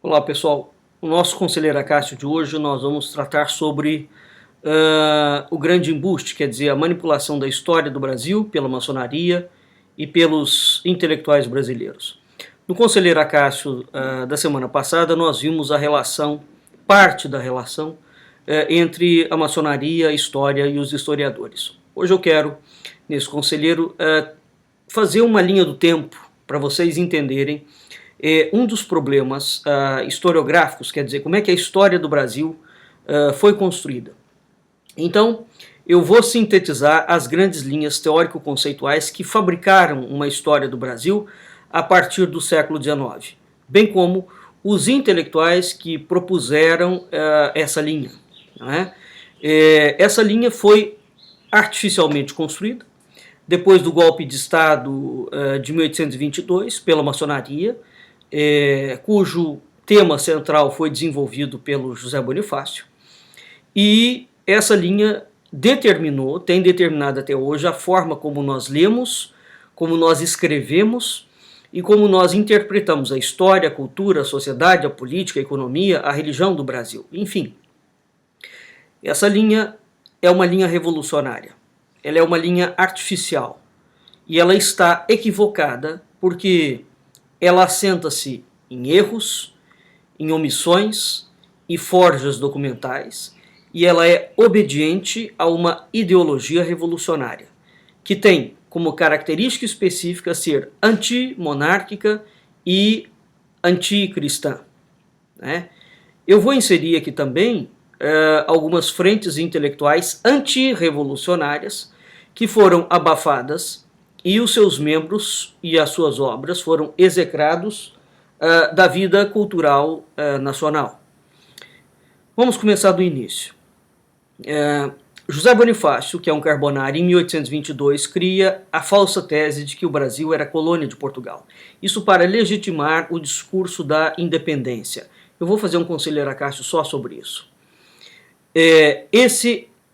Olá pessoal, o nosso Conselheiro Acácio de hoje nós vamos tratar sobre o grande embuste, quer dizer, a manipulação da história do Brasil pela maçonaria e pelos intelectuais brasileiros. No Conselheiro Acácio da semana passada nós vimos a relação, parte da relação, entre a maçonaria, a história e os historiadores. Hoje eu quero, nesse Conselheiro, fazer uma linha do tempo para vocês entenderem um dos problemas historiográficos, quer dizer, como é que a história do Brasil foi construída. Então, eu vou sintetizar as grandes linhas teórico-conceituais que fabricaram uma história do Brasil a partir do século XIX, bem como os intelectuais que propuseram essa linha. Não é? Essa linha foi artificialmente construída depois do golpe de Estado de 1822 pela maçonaria, cujo tema central foi desenvolvido pelo José Bonifácio, e essa linha tem determinado até hoje a forma como nós lemos, como nós escrevemos e como nós interpretamos a história, a cultura, a sociedade, a política, a economia, a religião do Brasil. Enfim, essa linha é uma linha revolucionária, ela é uma linha artificial e ela está equivocada porque ela assenta-se em erros, em omissões e forjas documentais, e ela é obediente a uma ideologia revolucionária, que tem como característica específica ser antimonárquica e anticristã. Né? Eu vou inserir aqui também algumas frentes intelectuais antirrevolucionárias que foram abafadas e os seus membros e as suas obras foram execrados da vida cultural nacional. Vamos começar do início. José Bonifácio, que é um carbonário, em 1822 cria a falsa tese de que o Brasil era colônia de Portugal. Isso para legitimar o discurso da independência. Eu vou fazer um Conselheiro Acácio só sobre isso.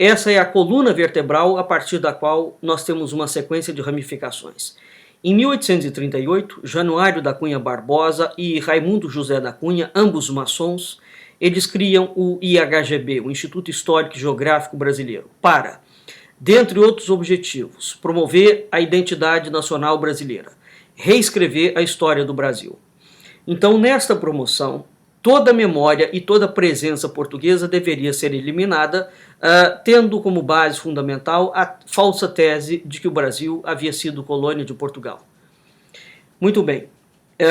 Essa é a coluna vertebral a partir da qual nós temos uma sequência de ramificações. Em 1838, Januário da Cunha Barbosa e Raimundo José da Cunha, ambos maçons, eles criam o IHGB, o Instituto Histórico e Geográfico Brasileiro, para, dentre outros objetivos, promover a identidade nacional brasileira, reescrever a história do Brasil. Então, nesta promoção, toda a memória e toda a presença portuguesa deveria ser eliminada, tendo como base fundamental a falsa tese de que o Brasil havia sido colônia de Portugal. Muito bem.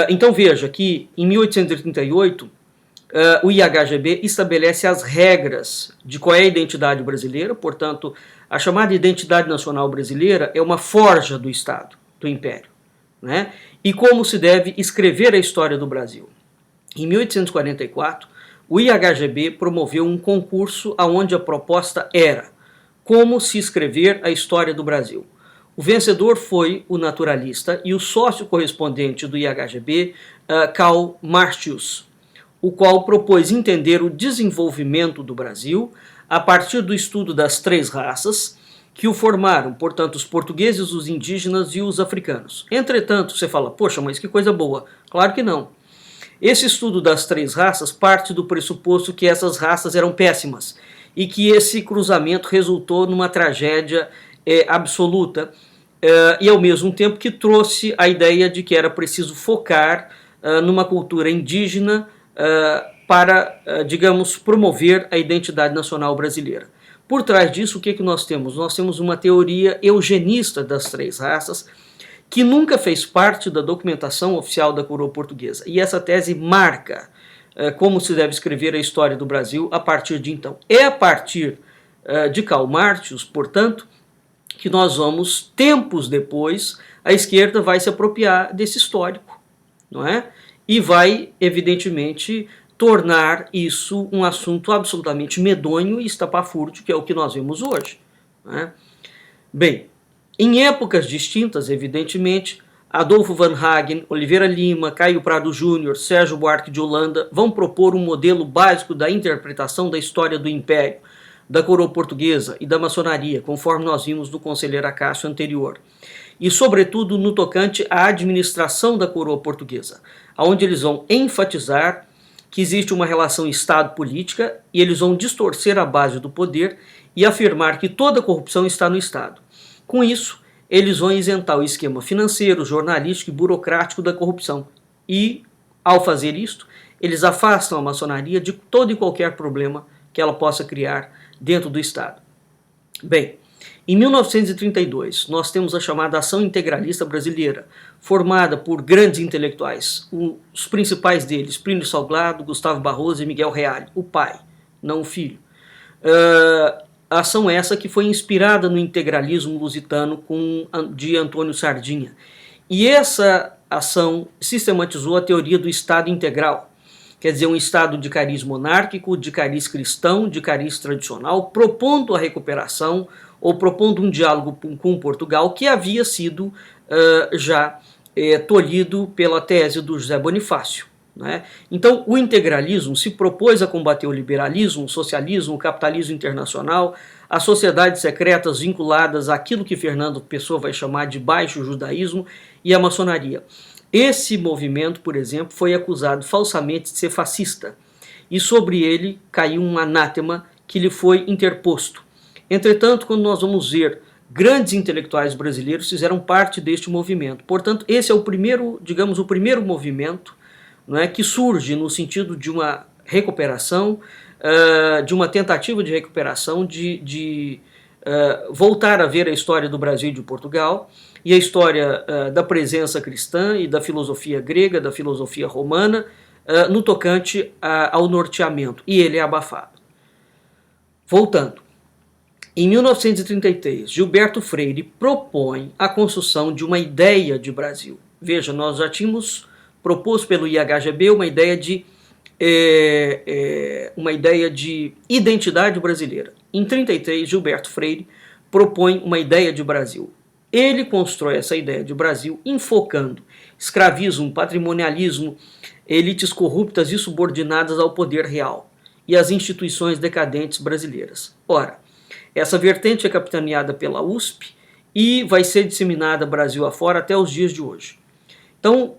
Então veja que em 1838 o IHGB estabelece as regras de qual é a identidade brasileira, portanto, a chamada identidade nacional brasileira é uma forja do Estado, do Império, né? E como se deve escrever a história do Brasil. Em 1844, o IHGB promoveu um concurso onde a proposta era como se escrever a história do Brasil. O vencedor foi o naturalista e o sócio correspondente do IHGB, Karl Martius, o qual propôs entender o desenvolvimento do Brasil a partir do estudo das três raças que o formaram, portanto, os portugueses, os indígenas e os africanos. Entretanto, você fala, poxa, mas que coisa boa. Claro que não. Esse estudo das três raças parte do pressuposto que essas raças eram péssimas e que esse cruzamento resultou numa tragédia absoluta e ao mesmo tempo que trouxe a ideia de que era preciso focar numa cultura indígena para, digamos, promover a identidade nacional brasileira. Por trás disso, o que nós temos? Nós temos uma teoria eugenista das três raças, que nunca fez parte da documentação oficial da coroa portuguesa. E essa tese marca como se deve escrever a história do Brasil a partir de então. É a partir de Karl Martius, portanto, que nós vamos, tempos depois, a esquerda vai se apropriar desse histórico, não é? E vai, evidentemente, tornar isso um assunto absolutamente medonho e estapafúrdio, que é o que nós vemos hoje. Não é? Bem, em épocas distintas, evidentemente, Adolfo Van Hagen, Oliveira Lima, Caio Prado Júnior, Sérgio Buarque de Holanda vão propor um modelo básico da interpretação da história do Império, da coroa portuguesa e da maçonaria, conforme nós vimos no Conselheiro Acácio anterior. E, sobretudo, no tocante à administração da coroa portuguesa, onde eles vão enfatizar que existe uma relação Estado-política e eles vão distorcer a base do poder e afirmar que toda corrupção está no Estado. Com isso, eles vão isentar o esquema financeiro, jornalístico e burocrático da corrupção. E, ao fazer isto, eles afastam a maçonaria de todo e qualquer problema que ela possa criar dentro do Estado. Bem, em 1932, nós temos a chamada Ação Integralista Brasileira, formada por grandes intelectuais, os principais deles, Plínio Salgado, Gustavo Barroso e Miguel Reale, o pai, não o filho. Ação essa que foi inspirada no integralismo lusitano de Antônio Sardinha. E essa ação sistematizou a teoria do Estado integral, quer dizer, um Estado de cariz monárquico, de cariz cristão, de cariz tradicional, propondo a recuperação ou propondo um diálogo com Portugal que havia sido já tolhido pela tese do José Bonifácio. Né? Então, o integralismo se propôs a combater o liberalismo, o socialismo, o capitalismo internacional, as sociedades secretas vinculadas àquilo que Fernando Pessoa vai chamar de baixo judaísmo e a maçonaria. Esse movimento, por exemplo, foi acusado falsamente de ser fascista e sobre ele caiu um anátema que lhe foi interposto. Entretanto, quando nós vamos ver, grandes intelectuais brasileiros fizeram parte deste movimento. Portanto, esse é o primeiro, digamos, o primeiro movimento, não é, que surge no sentido de uma recuperação, de uma tentativa de recuperação, de voltar a ver a história do Brasil e de Portugal e a história da presença cristã e da filosofia grega, da filosofia romana, no tocante ao norteamento. E ele é abafado. Voltando. Em 1933, Gilberto Freire propõe a construção de uma ideia de Brasil. Veja, nós já tínhamos proposto pelo IHGB uma ideia de identidade brasileira. Em 1933, Gilberto Freire propõe uma ideia de Brasil. Ele constrói essa ideia de Brasil enfocando escravismo, patrimonialismo, elites corruptas e subordinadas ao poder real e as instituições decadentes brasileiras. Ora, essa vertente é capitaneada pela USP e vai ser disseminada Brasil afora até os dias de hoje. Então,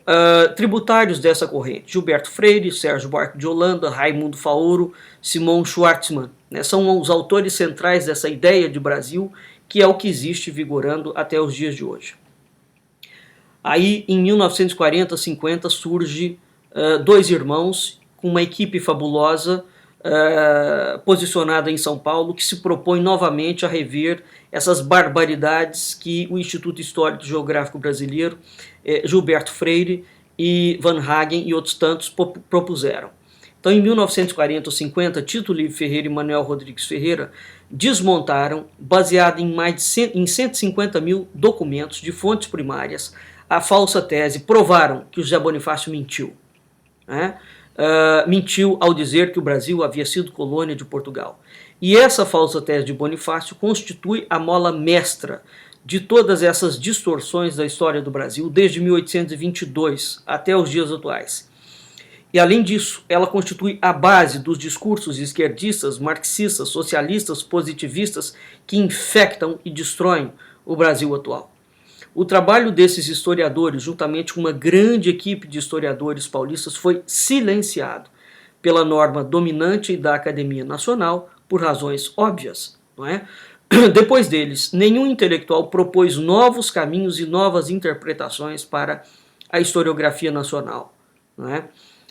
tributários dessa corrente, Gilberto Freire, Sérgio Buarque de Holanda, Raimundo Faoro, Simão Schwartzman, né, são os autores centrais dessa ideia de Brasil, que é o que existe vigorando até os dias de hoje. Aí, em 1940, 50, surge dois irmãos com uma equipe fabulosa, posicionada em São Paulo, que se propõe novamente a rever essas barbaridades que o Instituto Histórico e Geográfico Brasileiro, Gilberto Freire e Van Hagen e outros tantos propuseram. Então, em 1940 ou 50, Tito Livre Ferreira e Manuel Rodrigues Ferreira desmontaram, baseado em em 150 mil documentos de fontes primárias, a falsa tese, provaram que o José Bonifácio mentiu. Né? Mentiu ao dizer que o Brasil havia sido colônia de Portugal. E essa falsa tese de Bonifácio constitui a mola mestra de todas essas distorções da história do Brasil, desde 1822 até os dias atuais. E, além disso, ela constitui a base dos discursos esquerdistas, marxistas, socialistas, positivistas que infectam e destroem o Brasil atual. O trabalho desses historiadores, juntamente com uma grande equipe de historiadores paulistas, foi silenciado pela norma dominante da Academia Nacional, por razões óbvias. Não é? Depois deles, nenhum intelectual propôs novos caminhos e novas interpretações para a historiografia nacional. Não é?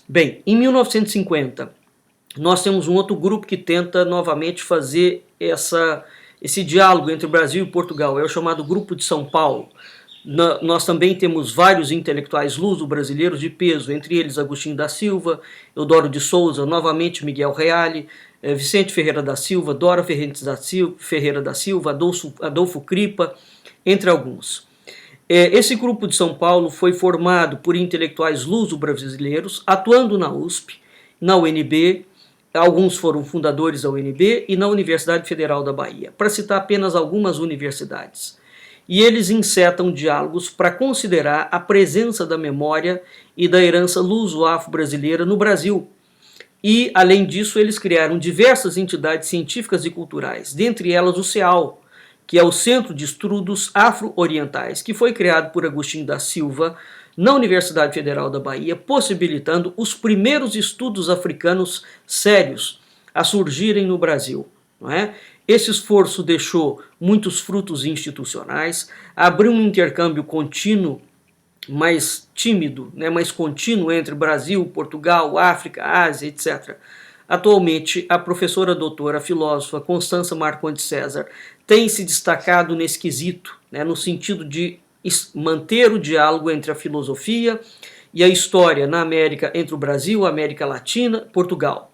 Bem, em 1950, nós temos um outro grupo que tenta novamente fazer esse diálogo entre Brasil e Portugal, é o chamado Grupo de São Paulo. Nós também temos vários intelectuais luso-brasileiros de peso, entre eles Agostinho da Silva, Eudoro de Souza, novamente Miguel Reale, Vicente Ferreira da Silva, Dora Ferreira da Silva, Adolfo Cripa, entre alguns. Esse grupo de São Paulo foi formado por intelectuais luso-brasileiros, atuando na USP, na UNB, alguns foram fundadores da UNB e na Universidade Federal da Bahia, para citar apenas algumas universidades. E eles encetam diálogos para considerar a presença da memória e da herança luso-afro-brasileira no Brasil. E, além disso, eles criaram diversas entidades científicas e culturais, dentre elas o CEAL, que é o Centro de Estudos Afro-Orientais, que foi criado por Agostinho da Silva na Universidade Federal da Bahia, possibilitando os primeiros estudos africanos sérios a surgirem no Brasil. Não é? Esse esforço deixou muitos frutos institucionais, abriu um intercâmbio contínuo, mais tímido, né, mais contínuo entre Brasil, Portugal, África, Ásia, etc. Atualmente, a professora doutora filósofa Constança Marcondes César tem se destacado nesse quesito, né, no sentido de manter o diálogo entre a filosofia e a história na América, entre o Brasil, a América Latina, Portugal.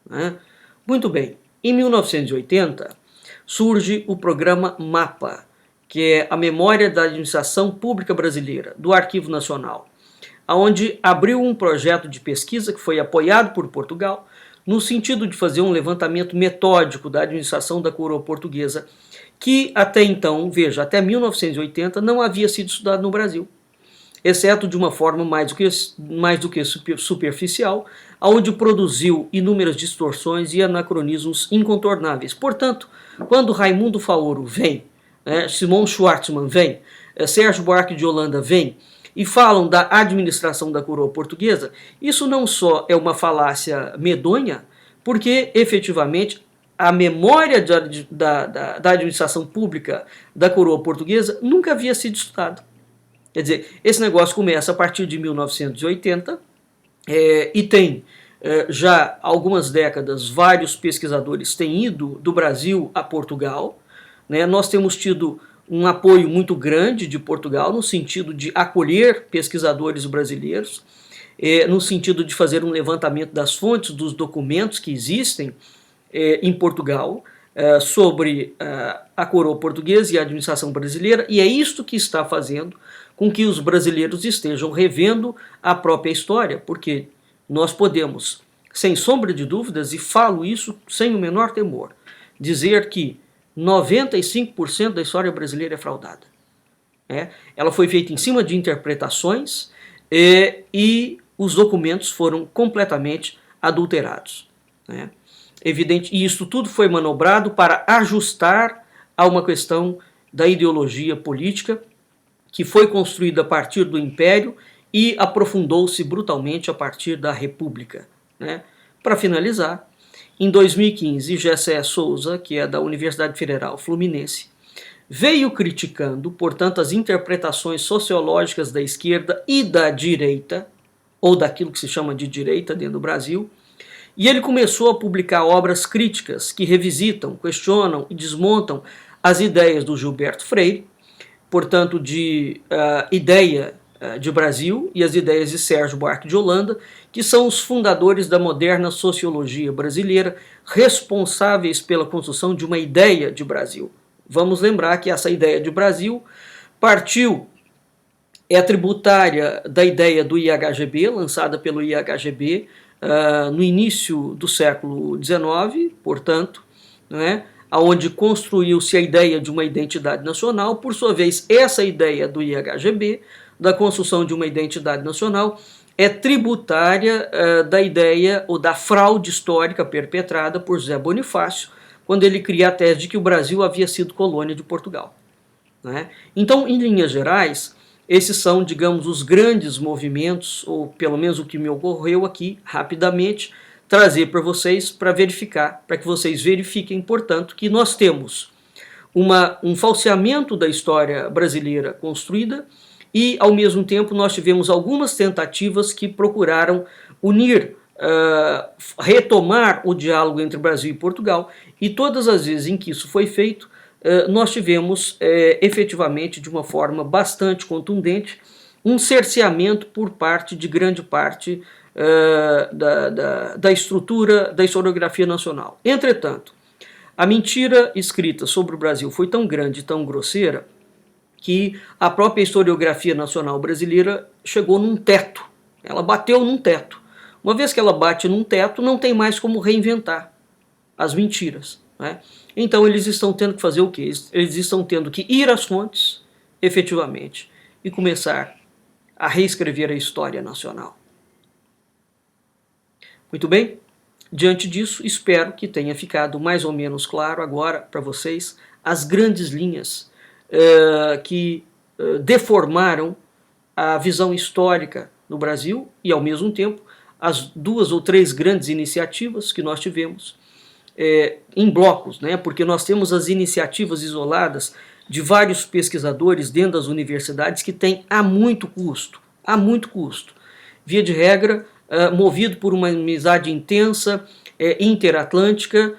Né? Muito bem, em 1980 surge o programa MAPA, que é a Memória da Administração Pública Brasileira, do Arquivo Nacional, onde abriu um projeto de pesquisa que foi apoiado por Portugal, no sentido de fazer um levantamento metódico da administração da coroa portuguesa, que até então, veja, até 1980 não havia sido estudado no Brasil, exceto de uma forma mais do que superficial, onde produziu inúmeras distorções e anacronismos incontornáveis. Portanto, quando Raimundo Faoro vem, Simon Schwarzman vem, Sérgio Buarque de Holanda vem, e falam da administração da coroa portuguesa, isso não só é uma falácia medonha, porque efetivamente a memória da administração pública da coroa portuguesa nunca havia sido estudada. Quer dizer, esse negócio começa a partir de 1980 e tem já algumas décadas, vários pesquisadores têm ido do Brasil a Portugal. Né? Nós temos tido um apoio muito grande de Portugal no sentido de acolher pesquisadores brasileiros, no sentido de fazer um levantamento das fontes, dos documentos que existem em Portugal sobre a coroa portuguesa e a administração brasileira, e é isto que está fazendo com que os brasileiros estejam revendo a própria história, porque nós podemos, sem sombra de dúvidas, e falo isso sem o menor temor, dizer que 95% da história brasileira é fraudada. Ela foi feita em cima de interpretações e os documentos foram completamente adulterados. Evidente, e isso tudo foi manobrado para ajustar a uma questão da ideologia política que foi construída a partir do Império e aprofundou-se brutalmente a partir da República. Para finalizar, em 2015, Gessé Souza, que é da Universidade Federal Fluminense, veio criticando, portanto, as interpretações sociológicas da esquerda e da direita, ou daquilo que se chama de direita dentro do Brasil, e ele começou a publicar obras críticas que revisitam, questionam e desmontam as ideias do Gilberto Freire, portanto, de ideia de Brasil, e as ideias de Sérgio Buarque de Holanda, que são os fundadores da moderna sociologia brasileira, responsáveis pela construção de uma ideia de Brasil. Vamos lembrar que essa ideia de Brasil é tributária da ideia do IHGB, lançada pelo IHGB no início do século XIX, portanto, onde construiu-se a ideia de uma identidade nacional. Por sua vez, essa ideia do IHGB, da construção de uma identidade nacional, é tributária da ideia ou da fraude histórica perpetrada por José Bonifácio, quando ele cria a tese de que o Brasil havia sido colônia de Portugal. Então, em linhas gerais, esses são, digamos, os grandes movimentos, ou pelo menos o que me ocorreu aqui, rapidamente, trazer para vocês, para verificar, para que vocês verifiquem, portanto, que nós temos um falseamento da história brasileira construída e, ao mesmo tempo, nós tivemos algumas tentativas que procuraram unir, retomar o diálogo entre Brasil e Portugal, e todas as vezes em que isso foi feito, nós tivemos, efetivamente, de uma forma bastante contundente, um cerceamento por parte de grande parte da estrutura da historiografia nacional. Entretanto, a mentira escrita sobre o Brasil foi tão grande e tão grosseira que a própria historiografia nacional brasileira chegou num teto. Ela bateu num teto. Uma vez que ela bate num teto, não tem mais como reinventar as mentiras. Então eles estão tendo que fazer o quê? Eles estão tendo que ir às fontes, efetivamente, e começar a reescrever a história nacional. Muito bem? Diante disso, espero que tenha ficado mais ou menos claro agora para vocês as grandes linhas que deformaram a visão histórica do Brasil e, ao mesmo tempo, as 2 ou 3 grandes iniciativas que nós tivemos em blocos, né? Porque nós temos as iniciativas isoladas de vários pesquisadores dentro das universidades que têm a muito custo, via de regra, movido por uma amizade intensa, interatlântica,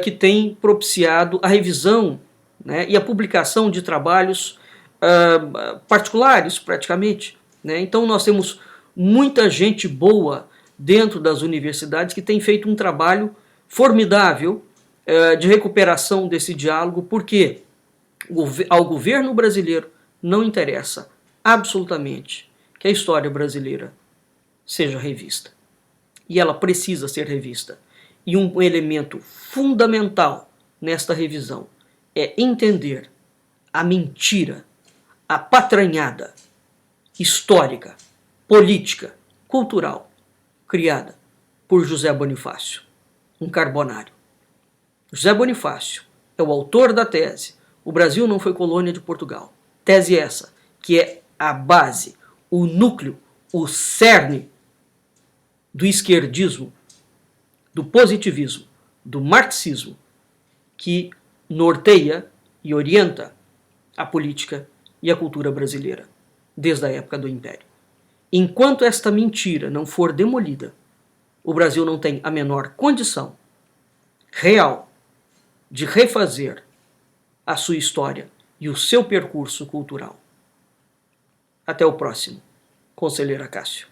que tem propiciado a revisão, né, e a publicação de trabalhos particulares, praticamente, né? Então nós temos muita gente boa dentro das universidades que tem feito um trabalho formidável de recuperação desse diálogo, porque ao governo brasileiro não interessa absolutamente que a história brasileira seja revista. E ela precisa ser revista. E um elemento fundamental nesta revisão é entender a mentira, a patranhada histórica, política, cultural, criada por José Bonifácio, um carbonário. José Bonifácio é o autor da tese "O Brasil não foi colônia de Portugal". Tese essa que é a base, o núcleo, o cerne do esquerdismo, do positivismo, do marxismo, que norteia e orienta a política e a cultura brasileira desde a época do Império. Enquanto esta mentira não for demolida, o Brasil não tem a menor condição real de refazer a sua história e o seu percurso cultural. Até o próximo. Conselheiro Acácio.